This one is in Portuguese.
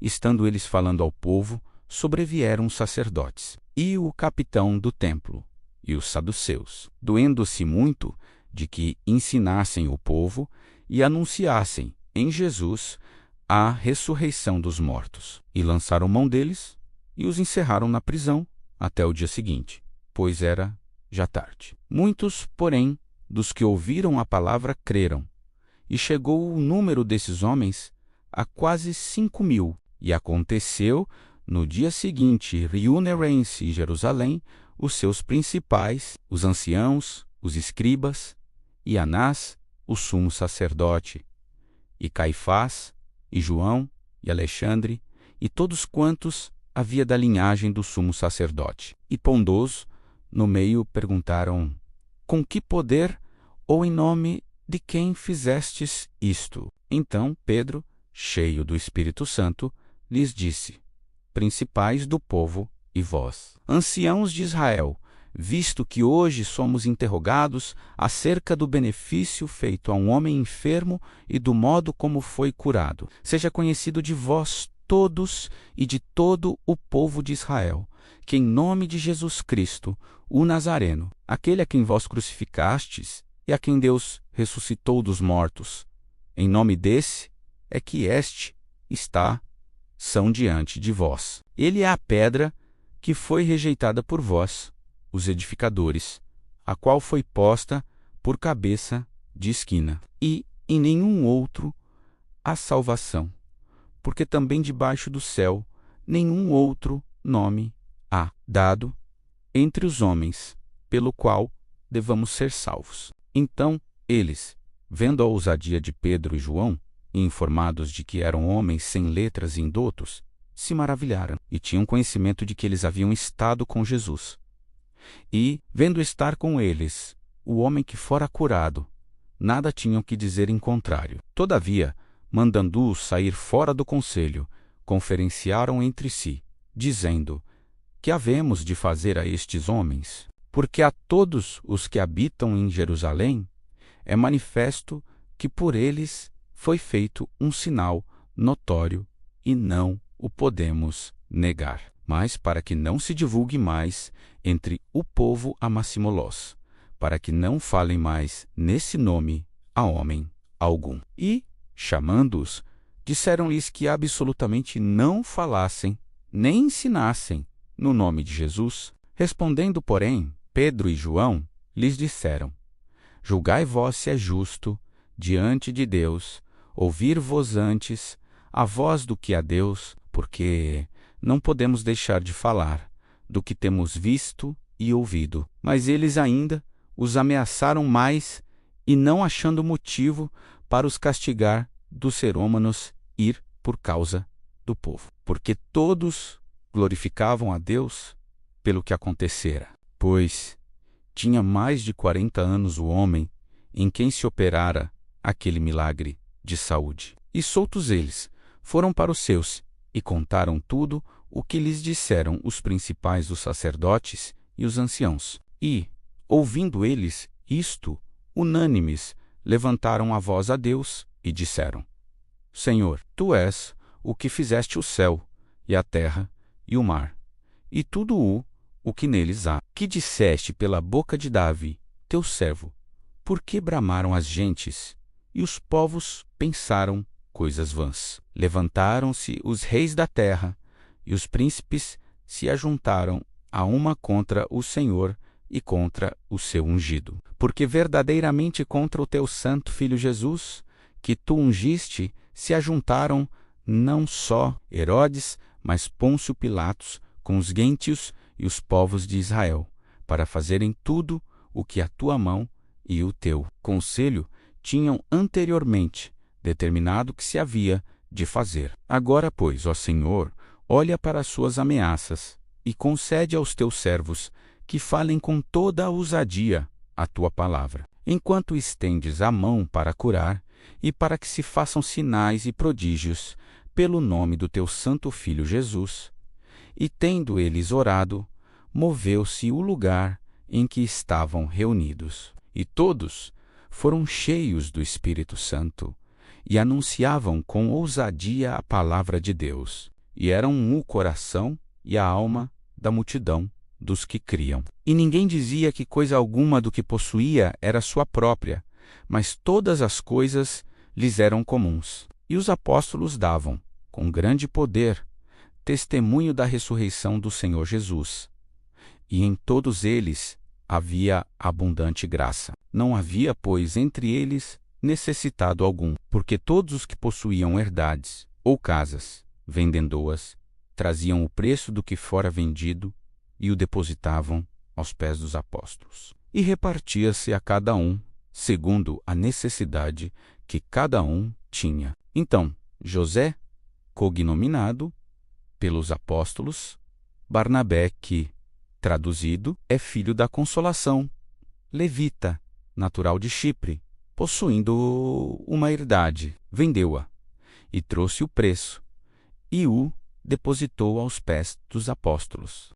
estando eles falando ao povo, sobrevieram os sacerdotes, e o capitão do templo, e os saduceus, doendo-se muito de que ensinassem o povo e anunciassem em Jesus a ressurreição dos mortos. E lançaram mão deles e os encerraram na prisão até o dia seguinte, pois era já tarde. Muitos, porém, dos que ouviram a palavra creram, e chegou o número desses homens a quase 5.000. E aconteceu, no dia seguinte, reúnem-se em Jerusalém os seus principais, os anciãos, os escribas, e Anás, o sumo sacerdote, e Caifás, e João, e Alexandre, e todos quantos havia da linhagem do sumo sacerdote. E pondoso no meio perguntaram: com que poder ou em nome de quem fizestes isto? Então Pedro, cheio do Espírito Santo, lhes disse: principais do povo e vós, anciãos de Israel, visto que hoje somos interrogados acerca do benefício feito a um homem enfermo e do modo como foi curado, seja conhecido de vós todos e de todo o povo de Israel, que em nome de Jesus Cristo, o Nazareno, aquele a quem vós crucificastes e a quem Deus ressuscitou dos mortos, em nome desse é que são diante de vós. Ele é a pedra que foi rejeitada por vós, os edificadores, a qual foi posta por cabeça de esquina. E em nenhum outro há salvação, porque também debaixo do céu nenhum outro nome há dado entre os homens, pelo qual devamos ser salvos. Então eles, vendo a ousadia de Pedro e João, e informados de que eram homens sem letras e indoutos, se maravilharam e tinham conhecimento de que eles haviam estado com Jesus. E, vendo estar com eles o homem que fora curado, nada tinham que dizer em contrário. Todavia, mandando-os sair fora do conselho, conferenciaram entre si, dizendo: que havemos de fazer a estes homens? Porque a todos os que habitam em Jerusalém é manifesto que por eles foi feito um sinal notório e não o podemos negar. Mas para que não se divulgue mais entre o povo a Massimolós, para que não falem mais nesse nome a homem algum. E, chamando-os, disseram-lhes que absolutamente não falassem, nem ensinassem no nome de Jesus. Respondendo, porém, Pedro e João lhes disseram: julgai vós se é justo, diante de Deus, ouvir-vos antes a vós do que a Deus, porque não podemos deixar de falar do que temos visto e ouvido. Mas eles ainda os ameaçaram mais, e não achando motivo para os castigar, dos serômanos ir por causa do povo. Porque todos glorificavam a Deus pelo que acontecera. Pois tinha mais de 40 anos o homem em quem se operara aquele milagre de saúde. E soltos eles, foram para os seus, e contaram tudo o que lhes disseram os principais dos sacerdotes e os anciãos. E, ouvindo eles isto, unânimes, levantaram a voz a Deus e disseram: Senhor, Tu és o que fizeste o céu, e a terra, e o mar, e tudo o que neles há. Que disseste pela boca de Davi, teu servo: por que bramaram as gentes, e os povos pensaram coisas vãs? Levantaram-se os reis da terra, e os príncipes se ajuntaram a uma contra o Senhor e contra o seu ungido. Porque verdadeiramente contra o teu santo Filho Jesus, que tu ungiste, se ajuntaram não só Herodes, mas Pôncio Pilatos, com os gentios e os povos de Israel, para fazerem tudo o que a tua mão e o teu conselho tinham anteriormente determinado que se havia de fazer. Agora, pois, ó Senhor, olha para as suas ameaças e concede aos teus servos que falem com toda a ousadia a tua palavra, enquanto estendes a mão para curar e para que se façam sinais e prodígios pelo nome do teu santo Filho Jesus. E tendo eles orado, moveu-se o lugar em que estavam reunidos. E todos foram cheios do Espírito Santo e anunciavam com ousadia a palavra de Deus, e eram o coração e a alma da multidão dos que criam. E ninguém dizia que coisa alguma do que possuía era sua própria, mas todas as coisas lhes eram comuns. E os apóstolos davam, com grande poder, testemunho da ressurreição do Senhor Jesus. E em todos eles havia abundante graça. Não havia, pois, entre eles necessitado algum, porque todos os que possuíam herdades ou casas, vendendo-as, traziam o preço do que fora vendido e o depositavam aos pés dos apóstolos. E repartia-se a cada um, segundo a necessidade que cada um tinha. Então, José, cognominado pelos apóstolos Barnabé, que, traduzido, é filho da consolação, levita, natural de Chipre, possuindo uma herdade, vendeu-a e trouxe o preço e o depositou aos pés dos apóstolos.